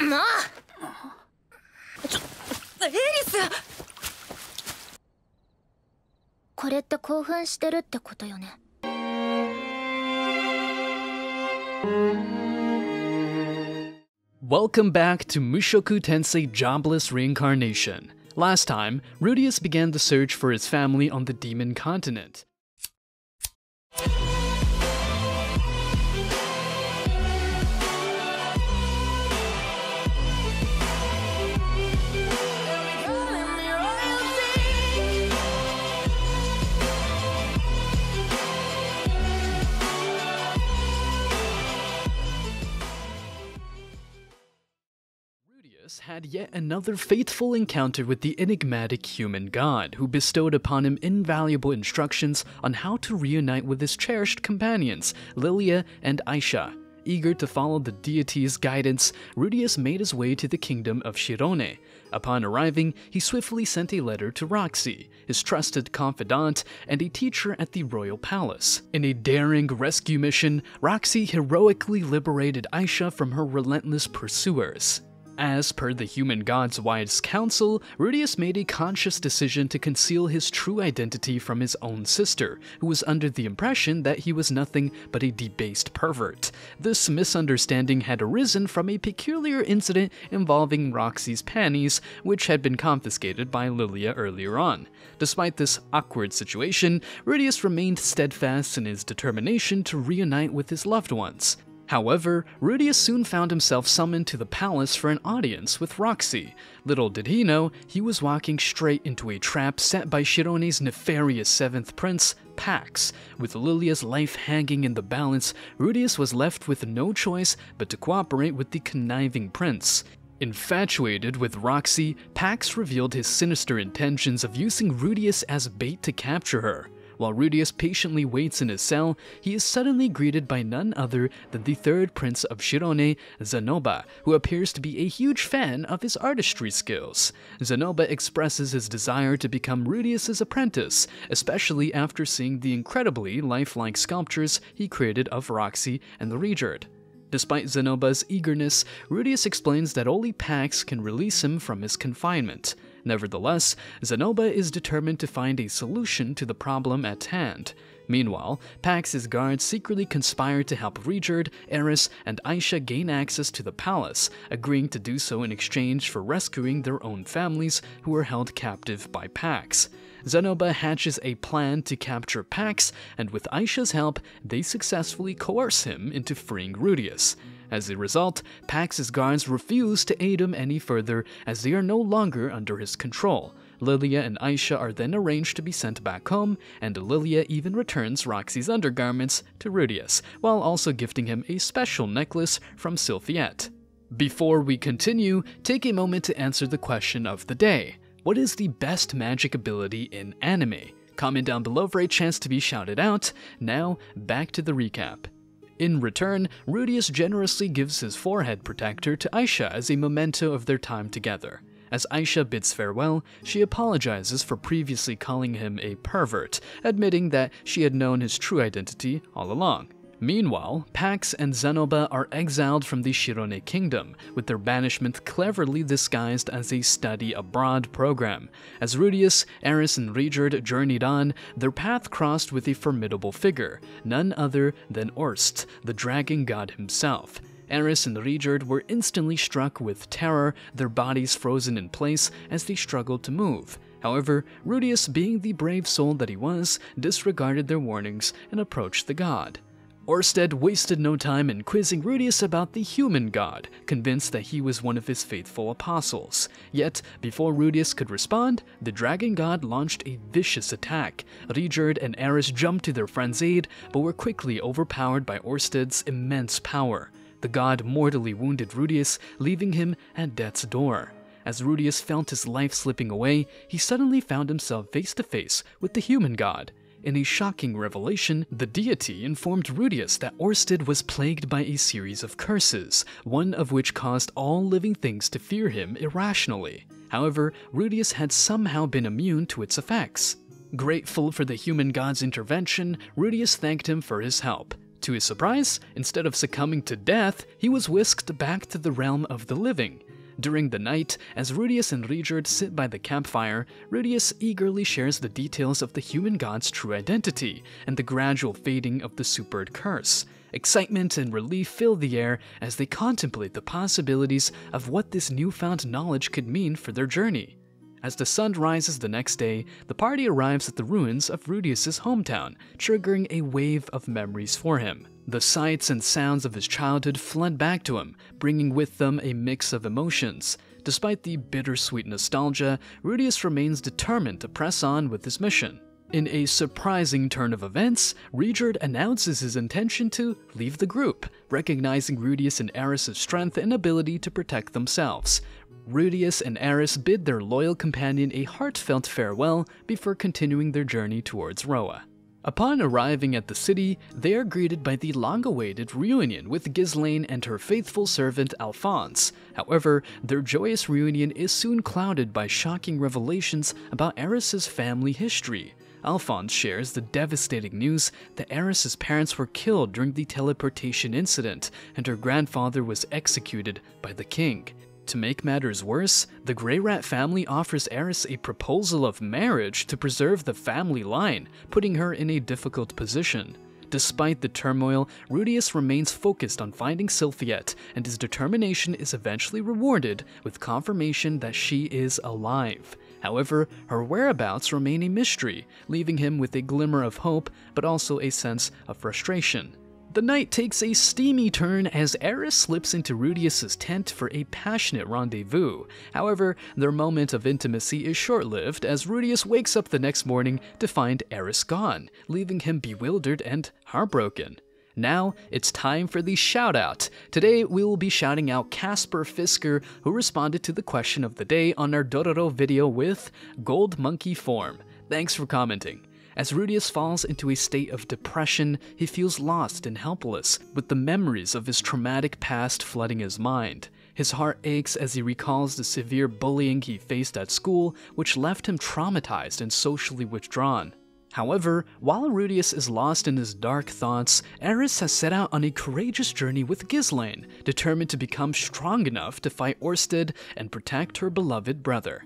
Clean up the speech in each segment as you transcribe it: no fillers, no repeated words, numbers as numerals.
まあエリスこれって興奮してるってことよね。Welcome back to Mushoku Tensei Jobless Reincarnation. Last time, Rudius began the search for his family on the Demon Continent. Had yet another faithful encounter with the enigmatic human god, who bestowed upon him invaluable instructions on how to reunite with his cherished companions, Lilia and Aisha. Eager to follow the deity's guidance, Rudius made his way to the kingdom of Shirone. Upon arriving, he swiftly sent a letter to Roxy, his trusted confidant and a teacher at the royal palace. In a daring rescue mission, Roxy heroically liberated Aisha from her relentless pursuers. As per the human god's wise counsel, Rudius made a conscious decision to conceal his true identity from his own sister, who was under the impression that he was nothing but a debased pervert. This misunderstanding had arisen from a peculiar incident involving Roxy's panties, which had been confiscated by Lilia earlier on. Despite this awkward situation, Rudius remained steadfast in his determination to reunite with his loved ones. However, Rudius soon found himself summoned to the palace for an audience with Roxy. Little did he know, he was walking straight into a trap set by Shirone's nefarious seventh prince, Pax. With Lilia's life hanging in the balance, Rudius was left with no choice but to cooperate with the conniving prince. Infatuated with Roxy, Pax revealed his sinister intentions of using Rudius as bait to capture her. While Rudius patiently waits in his cell, he is suddenly greeted by none other than the third prince of Shirone, Zanoba, who appears to be a huge fan of his artistry skills. Zanoba expresses his desire to become Rudius's apprentice, especially after seeing the incredibly lifelike sculptures he created of Roxy and the Regard. Despite Zanoba's eagerness, Rudius explains that only Pax can release him from his confinement. Nevertheless, Zanoba is determined to find a solution to the problem at hand. Meanwhile, Pax's guards secretly conspire to help Regard, Eris, and Aisha gain access to the palace, agreeing to do so in exchange for rescuing their own families who were held captive by Pax. Zanoba hatches a plan to capture Pax, and with Aisha's help, they successfully coerce him into freeing Rudius. As a result, Pax's guards refuse to aid him any further as they are no longer under his control. Lilia and Aisha are then arranged to be sent back home, and Lilia even returns Roxy's undergarments to Rudius, while also gifting him a special necklace from Sylphiette. Before we continue, take a moment to answer the question of the day. What is the best magic ability in anime? Comment down below for a chance to be shouted out. Now, back to the recap. In return, Rudius generously gives his forehead protector to Aisha as a memento of their time together. As Aisha bids farewell, she apologizes for previously calling him a pervert, admitting that she had known his true identity all along. Meanwhile, Pax and Zanoba are exiled from the Shirone kingdom, with their banishment cleverly disguised as a study abroad program. As Rudius, Eris, and Regard journeyed on, their path crossed with a formidable figure, none other than Orst, the dragon god himself. Eris and Regard were instantly struck with terror, their bodies frozen in place as they struggled to move. However, Rudius, being the brave soul that he was, disregarded their warnings and approached the god. Orsted wasted no time in quizzing Rudius about the human god, convinced that he was one of his faithful apostles. Yet, before Rudius could respond, the dragon god launched a vicious attack. Regard and Eris jumped to their friend's aid, but were quickly overpowered by Orsted's immense power. The god mortally wounded Rudius, leaving him at death's door. As Rudius felt his life slipping away, he suddenly found himself face to face with the human god. In a shocking revelation, the deity informed Rudius that Orsted was plagued by a series of curses, one of which caused all living things to fear him irrationally. However, Rudius had somehow been immune to its effects. Grateful for the human god's intervention, Rudius thanked him for his help. To his surprise, instead of succumbing to death, he was whisked back to the realm of the living. During the night, as Rudius and Richard sit by the campfire, Rudius eagerly shares the details of the human god's true identity and the gradual fading of the supered curse. Excitement and relief fill the air as they contemplate the possibilities of what this newfound knowledge could mean for their journey. As the sun rises the next day, the party arrives at the ruins of Rudius's hometown, triggering a wave of memories for him. The sights and sounds of his childhood flood back to him, bringing with them a mix of emotions. Despite the bittersweet nostalgia, Rudius remains determined to press on with his mission. In a surprising turn of events, Richard announces his intention to leave the group, recognizing Rudius and Eris's strength and ability to protect themselves. Rudius and Eris bid their loyal companion a heartfelt farewell before continuing their journey towards Roa. Upon arriving at the city, they are greeted by the long-awaited reunion with Ghislaine and her faithful servant Alphonse. However, their joyous reunion is soon clouded by shocking revelations about Eris's family history. Alphonse shares the devastating news that Eris's parents were killed during the teleportation incident, and her grandfather was executed by the king. To make matters worse, the Grey Rat family offers Eris a proposal of marriage to preserve the family line, putting her in a difficult position. Despite the turmoil, Rudius remains focused on finding Sylphiette, and his determination is eventually rewarded with confirmation that she is alive. However, her whereabouts remain a mystery, leaving him with a glimmer of hope, but also a sense of frustration. The night takes a steamy turn as Eris slips into Rudius's tent for a passionate rendezvous. However, their moment of intimacy is short-lived as Rudius wakes up the next morning to find Eris gone, leaving him bewildered and heartbroken. Now, it's time for the shout-out. Today, we will be shouting out Casper Fisker, who responded to the question of the day on our Dororo video with Gold Monkey Form. Thanks for commenting. As Rudius falls into a state of depression, he feels lost and helpless, with the memories of his traumatic past flooding his mind. His heart aches as he recalls the severe bullying he faced at school, which left him traumatized and socially withdrawn. However, while Rudius is lost in his dark thoughts, Eris has set out on a courageous journey with Ghislaine, determined to become strong enough to fight Orsted and protect her beloved brother.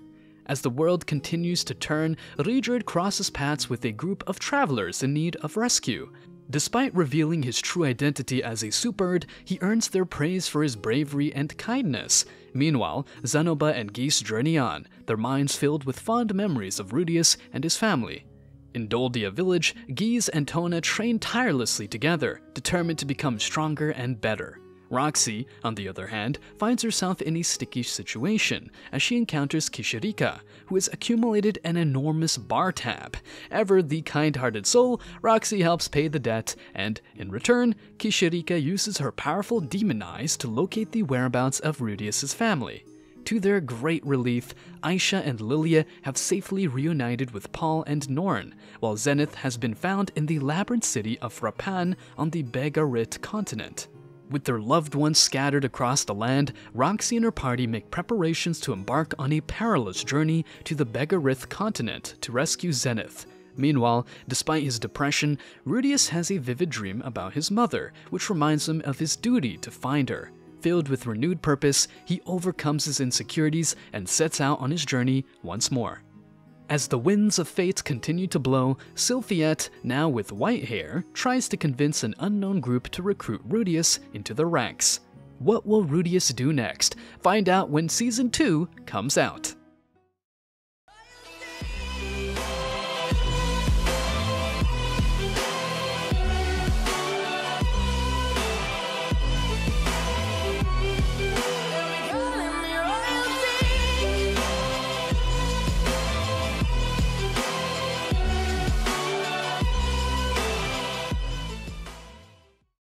As the world continues to turn, Richard crosses paths with a group of travelers in need of rescue. Despite revealing his true identity as a superd, he earns their praise for his bravery and kindness. Meanwhile, Zanoba and Geese journey on, their minds filled with fond memories of Rudius and his family. In Doldia village, Geese and Tona train tirelessly together, determined to become stronger and better. Roxy, on the other hand, finds herself in a sticky situation as she encounters Kishirika, who has accumulated an enormous bar tab. Ever the kind-hearted soul, Roxy helps pay the debt, and in return, Kishirika uses her powerful demon eyes to locate the whereabouts of Rudius's family. To their great relief, Aisha and Lilia have safely reunited with Paul and Norn, while Zenith has been found in the labyrinth city of Rapan on the Begarit continent. With their loved ones scattered across the land, Roxy and her party make preparations to embark on a perilous journey to the Begarith continent to rescue Zenith. Meanwhile, despite his depression, Rudius has a vivid dream about his mother, which reminds him of his duty to find her. Filled with renewed purpose, he overcomes his insecurities and sets out on his journey once more. As the winds of fate continue to blow, Sylphiette, now with white hair, tries to convince an unknown group to recruit Rudius into their ranks. What will Rudius do next? Find out when Season 2 comes out.